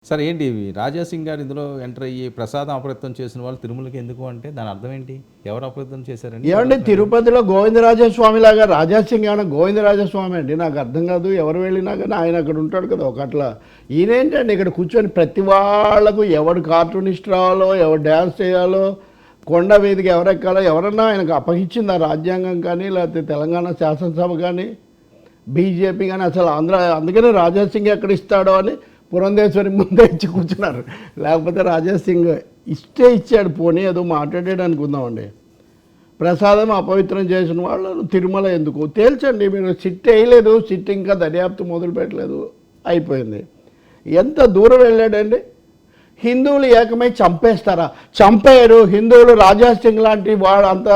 Sir ఏంటి ఇవి రాజా సింగ్ గారు ఇందులో ఎంటర్ అయ్యి ప్రసాదం అపవిత్రం చేసిన వాళ్ళు తిరుమలకి ఎందుకు అంటే దాని అర్థం ఏంటి? ఎవరు అపవిత్రం చేశారండి? ఏమండి తిరుపతిలో గోవిందరాజస్వామి లాగా రాజాసింగ్ ఏమన్నా గోవిందరాజస్వామి అండి? నాకు అర్థం కాదు. ఎవరు వెళ్ళినా కానీ ఆయన అక్కడ ఉంటాడు కదా ఒక అట్లా. ఈయనేంటండి ఇక్కడ కూర్చొని ప్రతి వాళ్ళకు ఎవడు కార్టూనిస్ట్ రావాలో, ఎవరు డ్యాన్స్ చేయాలో, కొండ వేదిక ఎవరెక్కాలో ఎవరన్నా ఆయనకు అప్పగించింది ఆ రాజ్యాంగం కానీ, లేకపోతే తెలంగాణ శాసనసభ కానీ, బీజేపీ కానీ. అసలు అందుకనే రాజాసింగ్ ఎక్కడ ఇస్తాడో అని పురంధేశ్వరి ముందే ఇచ్చి కూర్చున్నారు. లేకపోతే రాజాసింగ్ ఇచ్చాడు, పోనీ ఏదో మాట్లాడాడు అనుకుందామండి. ప్రసాదం అపవిత్రం చేసిన వాళ్ళు తిరుమల ఎందుకు తేల్చండి. మీరు సిట్ వేయలేదు, సిట్ ఇంకా దర్యాప్తు మొదలు పెట్టలేదు, అయిపోయింది. ఎంత దూరం వెళ్ళాడండి? హిందువులు ఏకమై చంపేస్తారా? చంపేయరు. హిందువులు రాజాసింగ్ లాంటి వాడు అంత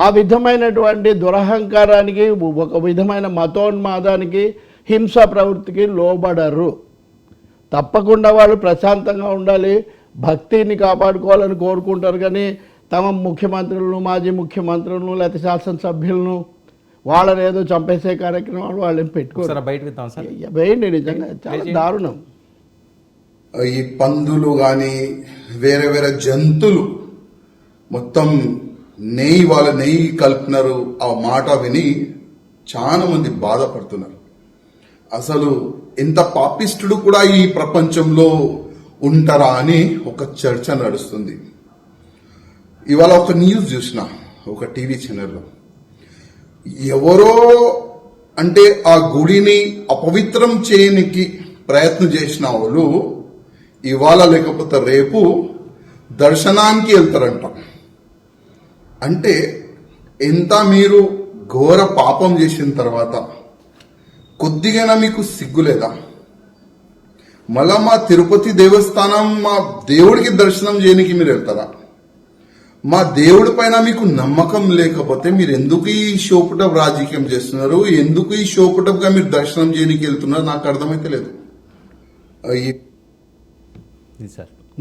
ఆ విధమైనటువంటి దురహంకారానికి, ఒక విధమైన మతోన్మాదానికి, హింసా ప్రవృత్తికి లోబడరు. తప్పకుండా వాళ్ళు ప్రశాంతంగా ఉండాలి, భక్తిని కాపాడుకోవాలని కోరుకుంటారు. కానీ తమ ముఖ్యమంత్రులను, మాజీ ముఖ్యమంత్రులను, లేకపోతే శాసనసభ్యులను వాళ్ళని ఏదో చంపేసే కార్యక్రమాలు వాళ్ళని పెట్టుకోరు. వేయండి, నిజంగా చాలా దారుణం. ఈ పందులు కానీ వేరే వేరే జంతువులు మొత్తం వాళ్ళ నెయ్యి కలుపుతున్నారు. ఆ మాట విని చాలా మంది బాధపడుతున్నారు. అసలు ఎంత పాపిస్టుడు కూడా ఈ ప్రపంచంలో ఉంటారా అని ఒక చర్చ నడుస్తుంది. ఇవాళ ఒక న్యూస్ చూసిన ఒక టీవీ ఛానల్లో, ఎవరో అంటే ఆ గుడిని అపవిత్రం చేయడానికి ప్రయత్నం చేసిన వాళ్ళు ఇవాళ లేకపోతే రేపు దర్శనానికి వెళ్తారంట. అంటే ఎంత మీరు ఘోర పాపం చేసిన తర్వాత కొద్దిగా మీకు సిగ్గులేదా? మళ్ళా మా తిరుపతి దేవస్థానం, మా దేవుడికి దర్శనం చేయడానికి మీరు వెళ్తారా? మా దేవుడి పైన మీకు నమ్మకం లేకపోతే మీరు ఎందుకు ఈ షోపుటప్ రాజకీయం చేస్తున్నారు? ఎందుకు ఈ షోపుటప్ గా మీరు దర్శనం చేయడానికి వెళ్తున్నారు? నాకు అర్థమైతే లేదు.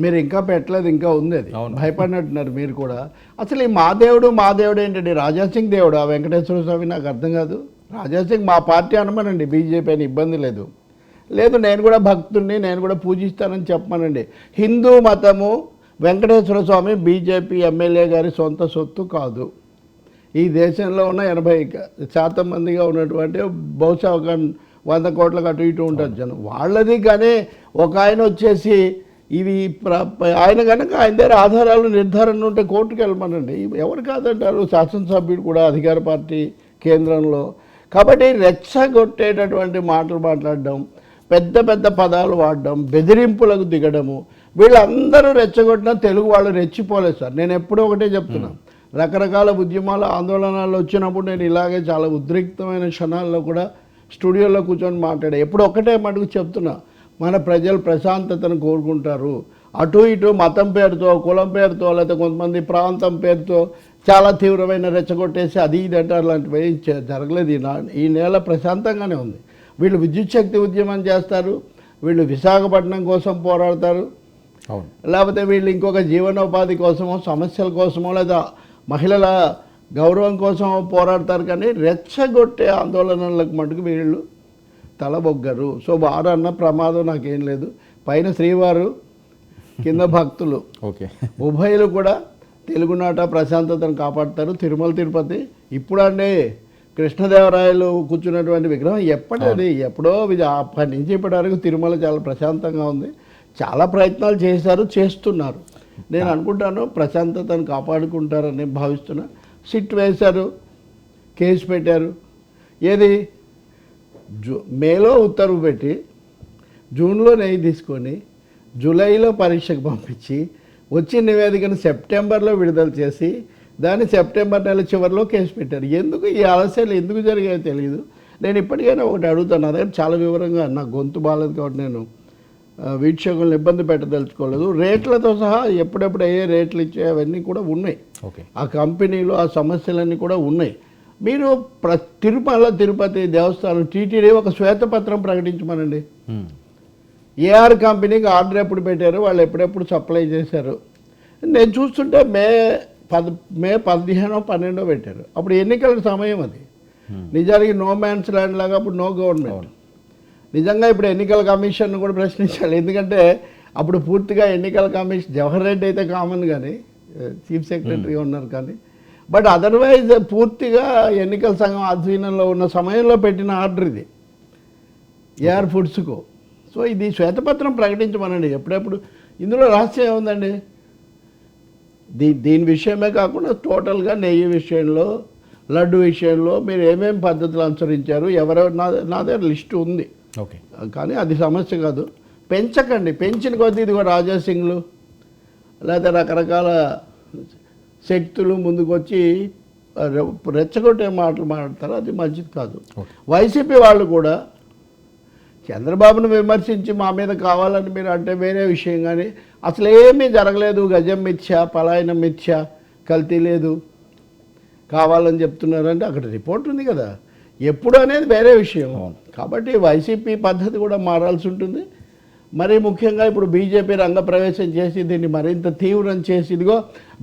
మీరు ఇంకా పెట్టలేదు, ఇంకా ఉంది. అది భయపడినట్టున్నారు మీరు కూడా. అసలు ఈ మా దేవుడు ఏంటండి? రాజాసింగ్ దేవుడు, ఆ వెంకటేశ్వర స్వామి నాకు అర్థం కాదు. రాజాసింగ్ మా పార్టీ అనమనండి, బీజేపీ అని ఇబ్బంది లేదు. నేను కూడా భక్తుడిని, నేను కూడా పూజిస్తానని చెప్పమనండి. హిందూ మతము వెంకటేశ్వర స్వామి బీజేపీ ఎమ్మెల్యే గారి సొంత సొత్తు కాదు. ఈ దేశంలో ఉన్న 80% మందిగా ఉన్నటువంటి బహుశా ఒక 100 కోట్లకు అటు ఇటు ఉంటుంది జనం వాళ్ళది. కానీ ఒక ఆయన వచ్చేసి ఇవి ఆయన కనుక ఆయన దగ్గర ఆధారాలు నిర్ధారణ ఉంటే కోర్టుకు వెళ్ళమనండి. ఎవరు కాదంటారు? శాసనసభ్యుడు కూడా అధికార పార్టీ కేంద్రంలో. కాబట్టి రెచ్చగొట్టేటటువంటి మాటలు మాట్లాడడం, పెద్ద పెద్ద పదాలు వాడడం, బెదిరింపులకు దిగడము, వీళ్ళందరూ రెచ్చగొట్టినా తెలుగు వాళ్ళు రెచ్చిపోలేదు సార్. నేను ఎప్పుడూ ఒకటే చెప్తున్నాను, రకరకాల ఉద్యమాలు, ఆందోళనలు వచ్చినప్పుడు నేను ఇలాగే చాలా ఉద్రిక్తమైన క్షణాల్లో కూడా స్టూడియోలో కూర్చొని మాట్లాడా. ఎప్పుడు ఒకటే మటుకు చెప్తున్నా, మన ప్రజలు ప్రశాంతతను కోరుకుంటారు. అటు ఇటు మతం పేరుతో, కులం పేరుతో, లేకపోతే కొంతమంది ప్రాంతం పేరుతో చాలా తీవ్రమైన రెచ్చగొట్టేసి అది ఇది అంటే అలాంటివి ఏం జరగలేదు. ఈ నెల ప్రశాంతంగానే ఉంది. వీళ్ళు విద్యుత్ శక్తి ఉద్యమం చేస్తారు, వీళ్ళు విశాఖపట్నం కోసం పోరాడతారు, లేకపోతే వీళ్ళు ఇంకొక జీవనోపాధి కోసమో, సమస్యల కోసమో, లేదా మహిళల గౌరవం కోసమో పోరాడతారు. కానీ రెచ్చగొట్టే ఆందోళనలకు మటుకు వీళ్ళు తలబొగ్గరు. సో వారన్న ప్రమాదం నాకేం లేదు. పైన శ్రీవారు, కింద భక్తులు, ఉభయలు కూడా తెలుగునాట ప్రశాంతతను కాపాడతారు. తిరుమల తిరుపతి ఇప్పుడు అంటే కృష్ణదేవరాయలు కూర్చున్నటువంటి విగ్రహం ఎప్పటిది ఎప్పుడో అప్పటి నుంచి ఇప్పటి వరకు తిరుమల చాలా ప్రశాంతంగా ఉంది. చాలా ప్రయత్నాలు చేస్తున్నారు. నేను అనుకుంటాను ప్రశాంతతను కాపాడుకుంటారని భావిస్తున్నా. సిట్ వేశారు, కేసు పెట్టారు. ఏది మేలో ఉత్తర్వు పెట్టి జూన్లో నెయ్యి తీసుకొని జూలైలో పరీక్షకు పంపించి వచ్చి నివేదికను సెప్టెంబర్లో విడుదల చేసి దాన్ని సెప్టెంబర్ నెల చివరిలో కేసు పెట్టారు. ఎందుకు ఈ ఆలస్యాలు ఎందుకు జరిగాయో తెలియదు. నేను ఇప్పటికైనా ఒకటి అడుగుతాను, నా దగ్గర చాలా వివరంగా, నా గొంతు బాగాలేదు కాబట్టి నేను వీక్షకులను ఇబ్బంది పెట్టదలుచుకోలేదు. రేట్లతో సహా ఎప్పుడెప్పుడు ఏ రేట్లు ఇచ్చే అవన్నీ కూడా ఉన్నాయి. ఆ కంపెనీలు, ఆ సమస్యలన్నీ కూడా ఉన్నాయి. మీరు తిరుమల తిరుపతి దేవస్థానం టీటీడీ ఒక శ్వేతపత్రం ప్రకటించమనండి. ఏఆర్ కంపెనీకి ఆర్డర్ ఎప్పుడు పెట్టారు, వాళ్ళు ఎప్పుడెప్పుడు సప్లై చేశారు. నేను చూస్తుంటే మే 15-12 పెట్టారు. అప్పుడు ఎన్నికల సమయం అది. నిజానికి నో మ్యాన్స్ ల్యాండ్ లాగా అప్పుడు నో గవర్నమెంట్. నిజంగా ఇప్పుడు ఎన్నికల కమిషన్ కూడా ప్రశ్నించాలి. ఎందుకంటే అప్పుడు పూర్తిగా ఎన్నికల కమిషన్ జవహర్ రెడ్డి అయితే కామన్ కానీ చీఫ్ సెక్రటరీగా ఉన్నారు కానీ బట్ అదర్వైజ్ పూర్తిగా ఎన్నికల సంఘం ఆధీనంలో ఉన్న సమయంలో పెట్టిన ఆర్డర్ ఇది ఏఆర్ ఫుడ్స్కు. సో ఇది శ్వేతపత్రం ప్రకటించమనండి ఎప్పుడెప్పుడు. ఇందులో రహస్యం ఏముందండి? దీని విషయమే కాకుండా టోటల్గా నెయ్యి విషయంలో, లడ్డు విషయంలో మీరు ఏమేమి పద్ధతులు అనుసరించారు, ఎవరెవరు నా దగ్గర లిస్టు ఉంది. ఓకే, కానీ అది సమస్య కాదు. పెంచకండి, పెంచిన కొద్దీ ఇదిగో రాజాసింగ్లు లేదా రకరకాల శక్తులు ముందుకొచ్చి రెచ్చగొట్టే మాటలు మాట్లాడతారు, అది మంచిది కాదు. వైసీపీ వాళ్ళు కూడా చంద్రబాబును విమర్శించి మా మీద కావాలని మీరు అంటే వేరే విషయం, కానీ అసలు ఏమీ జరగలేదు, గజం మిథ్య, పలాయనం మిథ్య, కల్తీ లేదు, కావాలని చెప్తున్నారంటే అక్కడ రిపోర్ట్ ఉంది కదా, ఎప్పుడు అనేది వేరే విషయం. కాబట్టి వైసీపీ పద్ధతి కూడా మారాల్సి ఉంటుంది. మరీ ముఖ్యంగా ఇప్పుడు బీజేపీ రంగప్రవేశం చేసి దీన్ని మరింత తీవ్రం చేసి ఇదిగో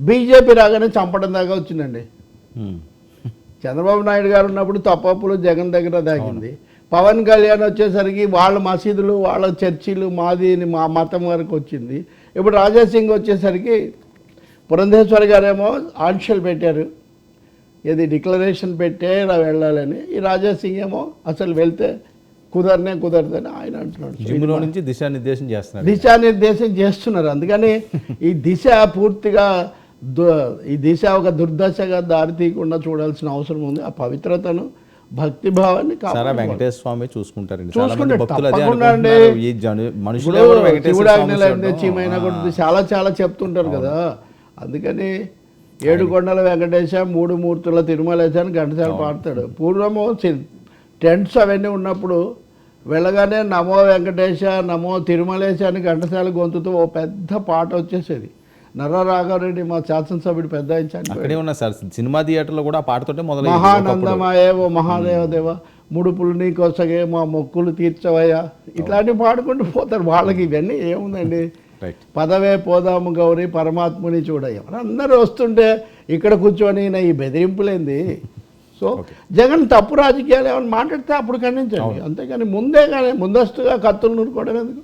బీజేపీ రాగానే చంపడం దాకా వచ్చిందండి. చంద్రబాబు నాయుడు గారు ఉన్నప్పుడు తప్పప్పులు జగన్ దగ్గర దాగింది. పవన్ కళ్యాణ్ వచ్చేసరికి వాళ్ళ మసీదులు, వాళ్ళ చర్చిలు, మాది మా మతం వరకు వచ్చింది. ఇప్పుడు రాజాసింగ్ వచ్చేసరికి పురంధేశ్వరి గారేమో ఆంక్షలు పెట్టారు, ఇది డిక్లరేషన్ పెట్టే వెళ్ళాలని. ఈ రాజాసింగ్ ఏమో అసలు వెళ్తే కుదరదని ఆయన అంటున్నాడు. జిమ్లో నుంచి దిశానిర్దేశం చేస్తున్నారు. అందుకని ఈ దిశ పూర్తిగా ఈ దిశ ఒక దుర్దశగా దారి తీయకుండా చూడాల్సిన అవసరం ఉంది. ఆ పవిత్రతను, భక్తి భావాన్ని వెంకటేశ్వర స్వామి చూసుకుంటారండి. చీమైనా కూడా చాలా చెప్తుంటారు కదా. అందుకని 7 కొండల వెంకటేశ, 3 మూర్తుల తిరుమలేశ అని ఘంటసాల పాడతాడు. పూర్వము టెంట్స్ అవన్నీ ఉన్నప్పుడు వెళ్ళగానే నమో వెంకటేశ, నమో తిరుమలేశ అని ఘంటసాల గొంతుతో ఓ పెద్ద పాట వచ్చేసేది. నర్రా రాఘవరెడ్డి మా శాసనసభ్యుడు పెద్ద అక్కడే ఉన్నా సార్, సినిమా థియేటర్లో కూడా పాటతోటే మొదలు. మహానందమాయే ఓ మహాదేవదేవ, ముడుపులు నీకొసగే మా మొక్కులు తీర్చవయ్యా, ఇట్లాంటివి పాడుకుంటూ పోతారు. వాళ్ళకి ఇవన్నీ ఏముందండి, పదవే పోదాము గౌరీ పరమాత్ముని చూడయ్య, అందరూ వస్తుంటే ఇక్కడ కూర్చొని ఈ బెదిరింపులేంది. సో జగన్ తప్పు రాజకీయాలు ఏమైనా మాట్లాడితే అప్పుడు ఖండించండి, అంతేగాని ముందుస్తుగా కత్తులు నూరుకోవడం ఎందుకు?